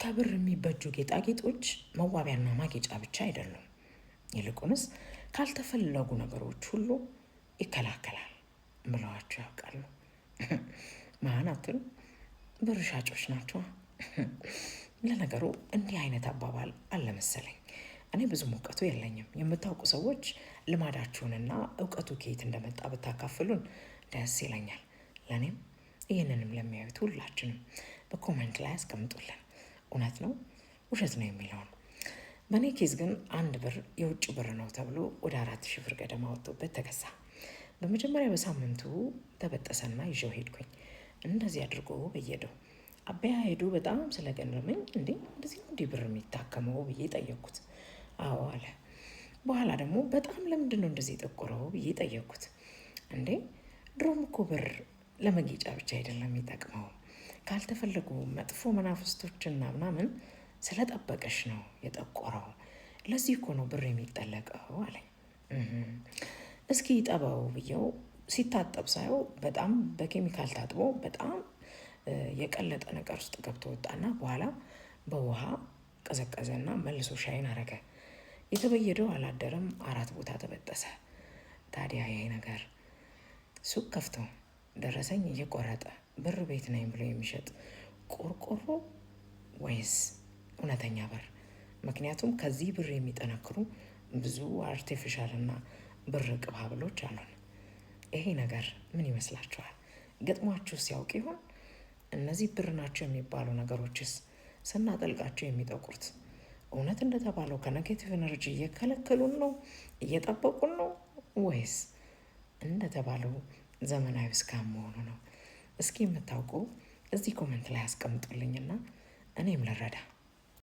ከብር የሚበጁ ጌጣጌጦች መዋቢያና ማጌጫ ብቻ አይደሉም። ይልቁንስ ካልተፈለጉ ነገሮች ሁሉ ይከላከላል ብለዋቸው ያውቃሉ? ማናትን ብር ሻጮች ናቸው። ለነገሩ እንዲህ አይነት አባባል አለ መሰለኝ። እኔ ብዙም እውቀቱ የለኝም። የምታውቁ ሰዎች ልማዳችሁንና እውቀቱ ከየት እንደመጣ ብታካፍሉን ደስ ይለኛል። ለእኔም ይህንንም ለሚያዩት ሁላችንም በኮሜንት ላይ አስቀምጡልን። እውነት ነው ውሸት ነው የሚለውን። በእኔ ኬዝ ግን አንድ ብር የውጭ ብር ነው ተብሎ ወደ 4,000 ብር ገደማ ወጥቶበት ተገዛ። በመጀመሪያ በሳምንቱ ተበጠሰና ይዤው ሄድኩኝ። እንደዚህ አድርጎ በየደው አበያ ሄዱ። በጣም ስለገረመኝ እንደዚህ ነው እንዲህ ብር የሚታከመው ብዬ ጠየቅኩት። አዎ አለ። በኋላ ደግሞ በጣም ለምንድን ነው እንደዚህ የጠቆረው ብዬ ጠየቅኩት። ድሮም እኮ ብር ለመጌጫ ብቻ አይደለም የሚጠቅመው፣ ካልተፈለጉ መጥፎ መናፍስቶችና ምናምን ስለጠበቀሽ ነው የጠቆረው። ለዚህ እኮ ነው ብር የሚጠለቀው አለኝ። እስኪ ጠበው ብዬው ሲታጠብ ሳየው በጣም በኬሚካል ታጥቦ በጣም የቀለጠ ነገር ውስጥ ገብቶ ወጣና በኋላ በውሃ ቀዘቀዘና መልሶ ሻይን አረገ። የተበየደው አላደረም፣ 4 ቦታ ተበጠሰ። ታዲያ ይሄ ነገር ሱቅ ከፍቶ ደረሰኝ እየቆረጠ ብር ቤት ነኝ ብሎ የሚሸጥ ቆርቆሮ ወይስ እውነተኛ ብር? ምክንያቱም ከዚህ ብር የሚጠነክሩ ብዙ አርቲፊሻልና ብር ቅባብሎች አሉን። ይሄ ነገር ምን ይመስላችኋል? ገጥሟችሁ ሲያውቅ ይሆን? እነዚህ ብር ናቸው የሚባሉ ነገሮችስ ስናጠልቃቸው የሚጠቁሩት እውነት እንደተባለው ከኔጌቲቭ ኤነርጂ እየከለከሉን ነው፣ እየጠበቁን ነው፣ ወይስ እንደተባለው ዘመናዊ ስካም መሆኑ ነው? እስኪ የምታውቁ እዚህ ኮሜንት ላይ አስቀምጡልኝና እኔም ልረዳ።